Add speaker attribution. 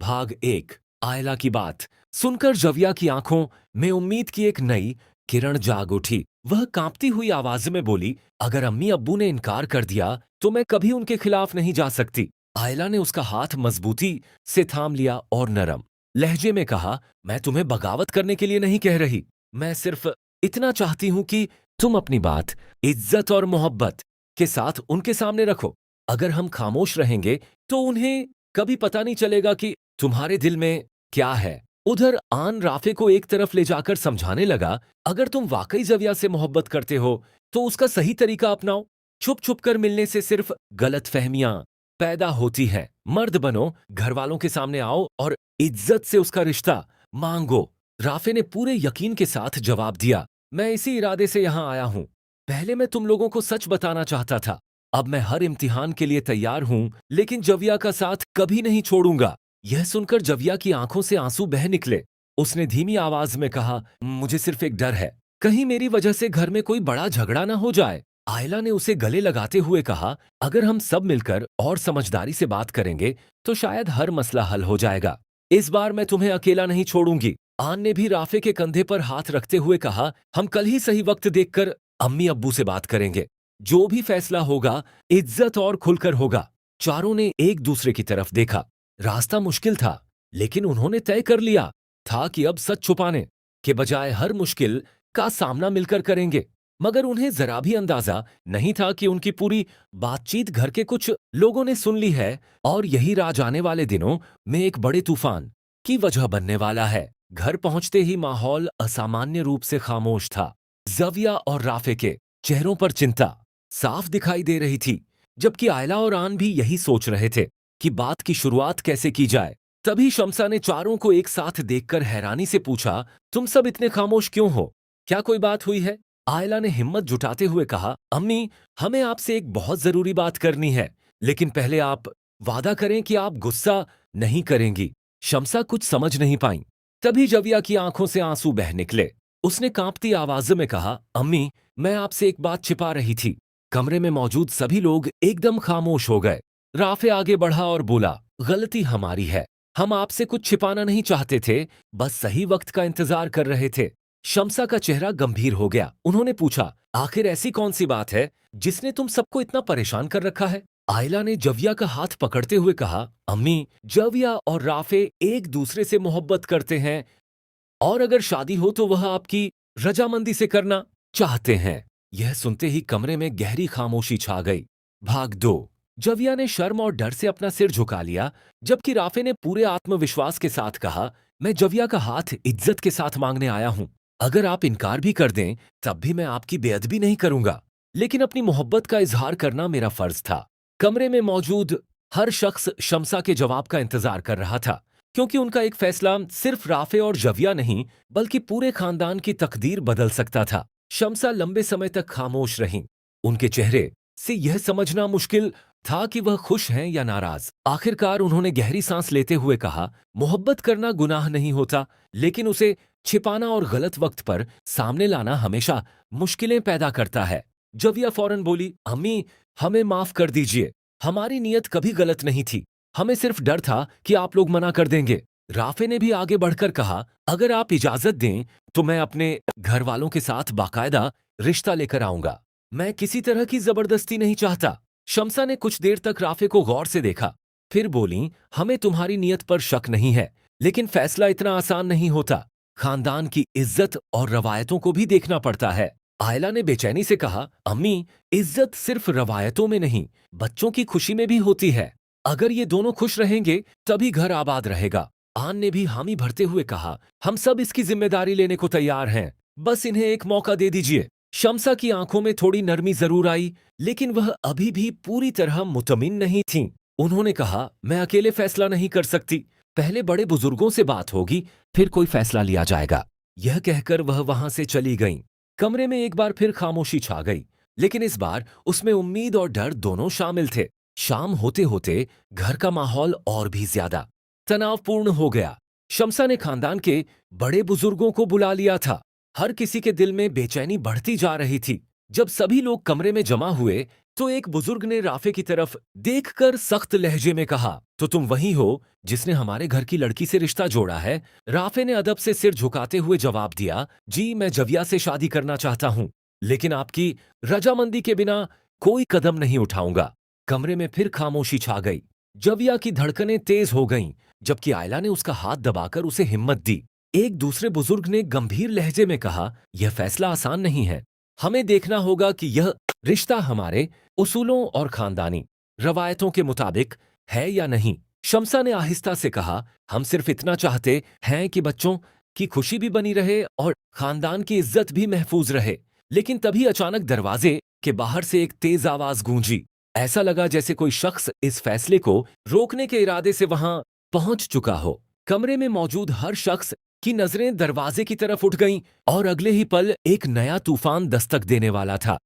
Speaker 1: भाग एक। आयला की बात सुनकर जविया की आंखों में उम्मीद की एक नई किरण जाग उठी। वह कांपती हुई आवाज में बोली, अगर अम्मी अब्बू ने इनकार कर दिया तो मैं कभी उनके खिलाफ नहीं जा सकती। आयला ने उसका हाथ मजबूती से थाम लिया और नरम लहजे में कहा, मैं तुम्हें बगावत करने के लिए नहीं कह रही। मैं सिर्फ इतना चाहती हूं कि तुम अपनी बात इज्जत और मोहब्बत के साथ उनके सामने रखो। अगर हम खामोश रहेंगे तो उन्हें कभी पता नहीं चलेगा कि तुम्हारे दिल में क्या है। उधर आन राफे को एक तरफ ले जाकर समझाने लगा, अगर तुम वाकई जविया से मोहब्बत करते हो तो उसका सही तरीका अपनाओ। छुप छुप कर मिलने से सिर्फ गलतफहमियां पैदा होती हैं। मर्द बनो, घर वालों के सामने आओ और इज्जत से उसका रिश्ता मांगो। राफे ने पूरे यकीन के साथ जवाब दिया, मैं इसी इरादे से यहां आया हूं। पहले मैं तुम लोगों को सच बताना चाहता था। अब मैं हर इम्तिहान के लिए तैयार हूं, लेकिन जविया का साथ कभी नहीं छोड़ूंगा। यह सुनकर जविया की आंखों से आंसू बह निकले। उसने धीमी आवाज में कहा, मुझे सिर्फ एक डर है, कहीं मेरी वजह से घर में कोई बड़ा झगड़ा ना हो जाए। आयला ने उसे गले लगाते हुए कहा, अगर हम सब मिलकर और समझदारी से बात करेंगे तो शायद हर मसला हल हो जाएगा। इस बार मैं तुम्हें अकेला नहीं छोड़ूंगी। आन ने भी राफे के कंधे पर हाथ रखते हुए कहा, हम कल ही सही वक्त देखकर अम्मी अब्बू से बात करेंगे। जो भी फैसला होगा इज्जत और खुलकर होगा। चारों ने एक दूसरे की तरफ देखा। रास्ता मुश्किल था, लेकिन उन्होंने तय कर लिया था कि अब सच छुपाने के बजाय हर मुश्किल का सामना मिलकर करेंगे। मगर उन्हें जरा भी अंदाजा नहीं था कि उनकी पूरी बातचीत घर के कुछ लोगों ने सुन ली है और यही राज आने वाले दिनों में एक बड़े तूफान की वजह बनने वाला है। घर पहुंचते ही माहौल असामान्य रूप से खामोश था। जविया और राफे के चेहरों पर चिंता साफ दिखाई दे रही थी, जबकि आयला और आन भी यही सोच रहे थे कि बात की शुरुआत कैसे की जाए। तभी शम्सा ने चारों को एक साथ देखकर हैरानी से पूछा, तुम सब इतने खामोश क्यों हो? क्या कोई बात हुई है? आयला ने हिम्मत जुटाते हुए कहा, अम्मी, हमें आपसे एक बहुत जरूरी बात करनी है, लेकिन पहले आप वादा करें कि आप गुस्सा नहीं करेंगी। शम्सा कुछ समझ नहीं पाई। तभी जविया की आंखों से आंसू बह निकले। उसने कांपती आवाज में कहा, अम्मी, मैं आपसे एक बात छिपा रही थी। कमरे में मौजूद सभी लोग एकदम खामोश हो गए। राफे आगे बढ़ा और बोला, गलती हमारी है। हम आपसे कुछ छिपाना नहीं चाहते थे, बस सही वक्त का इंतजार कर रहे थे। शम्सा का चेहरा गंभीर हो गया। उन्होंने पूछा, आखिर ऐसी कौन सी बात है जिसने तुम सबको इतना परेशान कर रखा है? आयला ने जविया का हाथ पकड़ते हुए कहा, अम्मी, जविया और राफे एक दूसरे से मोहब्बत करते हैं और अगर शादी हो तो वह आपकी रजामंदी से करना चाहते हैं। यह सुनते ही कमरे में गहरी खामोशी छा गई। भाग दो। जविया ने शर्म और डर से अपना सिर झुका लिया, जबकि राफे ने पूरे आत्मविश्वास के साथ कहा, मैं जविया का हाथ इज्जत के साथ मांगने आया हूं। अगर आप इनकार भी कर दें तब भी मैं आपकी बेअदबी नहीं करूंगा, लेकिन अपनी मोहब्बत का इजहार करना मेरा फर्ज था। कमरे में मौजूद हर शख्स शम्सा के जवाब का इंतजार कर रहा था, क्योंकि उनका एक फैसला सिर्फ राफे और जविया नहीं बल्कि पूरे खानदान की तकदीर बदल सकता था। शम्सा लंबे समय तक खामोश रहीं। उनके चेहरे से यह समझना मुश्किल था कि वह खुश हैं या नाराज। आखिरकार उन्होंने गहरी सांस लेते हुए कहा, मोहब्बत करना गुनाह नहीं होता, लेकिन उसे छिपाना और गलत वक्त पर सामने लाना हमेशा मुश्किलें पैदा करता है। जविया फौरन बोली, अम्मी, हमें माफ कर दीजिए। हमारी नीयत कभी गलत नहीं थी। हमें सिर्फ डर था कि आप लोग मना कर देंगे। राफे ने भी आगे बढ़कर कहा, अगर आप इजाजत दें तो मैं अपने घर वालों के साथ बाकायदा रिश्ता लेकर आऊंगा। मैं किसी तरह की जबरदस्ती नहीं चाहता। शम्सा ने कुछ देर तक राफे को गौर से देखा, फिर बोली, हमें तुम्हारी नीयत पर शक नहीं है, लेकिन फैसला इतना आसान नहीं होता। खानदान की इज्जत और रवायतों को भी देखना पड़ता है। आयला ने बेचैनी से कहा, अम्मी, इज्जत सिर्फ रवायतों में नहीं, बच्चों की खुशी में भी होती है। अगर ये दोनों खुश रहेंगे तभी घर आबाद रहेगा। आन ने भी हामी भरते हुए कहा, हम सब इसकी जिम्मेदारी लेने को तैयार हैं, बस इन्हें एक मौका दे दीजिए। शम्सा की आंखों में थोड़ी नरमी जरूर आई, लेकिन वह अभी भी पूरी तरह मुतमिन नहीं थीं। उन्होंने कहा, मैं अकेले फैसला नहीं कर सकती, पहले बड़े बुजुर्गों से बात होगी, फिर कोई फैसला लिया जाएगा। यह कहकर वह वहां से चली गईं। कमरे में एक बार फिर खामोशी छा गई, लेकिन इस बार उसमें उम्मीद और डर दोनों शामिल थे। शाम होते होते घर का माहौल और भी ज्यादा तनावपूर्ण हो गया। शम्सा ने खानदान के बड़े बुजुर्गों को बुला लिया था। हर किसी के दिल में बेचैनी बढ़ती जा रही थी। जब सभी लोग कमरे में जमा हुए, तो एक बुजुर्ग ने राफे की तरफ देखकर सख्त लहजे में कहा, तो तुम वही हो जिसने हमारे घर की लड़की से रिश्ता जोड़ा है? राफे ने अदब से सिर झुकाते हुए जवाब दिया, जी मैं जविया से शादी करना चाहता हूं, लेकिन आपकी रजामंदी के बिना कोई कदम नहीं उठाऊंगा। कमरे में फिर खामोशी छा गई। जविया की धड़कनें तेज हो गईं, जबकि आयला ने उसका हाथ दबाकर उसे हिम्मत दी। एक दूसरे बुजुर्ग ने गंभीर लहजे में कहा, यह फैसला आसान नहीं है। हमें देखना होगा कि यह रिश्ता हमारे उसूलों और खानदानी रवायतों के मुताबिक है या नहीं। शम्सा ने आहिस्ता से कहा, हम सिर्फ इतना चाहते हैं कि बच्चों की खुशी भी बनी रहे और खानदान की इज्जत भी महफूज रहे। लेकिन तभी अचानक दरवाजे के बाहर से एक तेज आवाज गूंजी। ऐसा लगा जैसे कोई शख्स इस फैसले को रोकने के इरादे से वहां पहुंच चुका हो। कमरे में मौजूद हर शख्स की नजरें दरवाजे की तरफ उठ गईं और अगले ही पल एक नया तूफान दस्तक देने वाला था।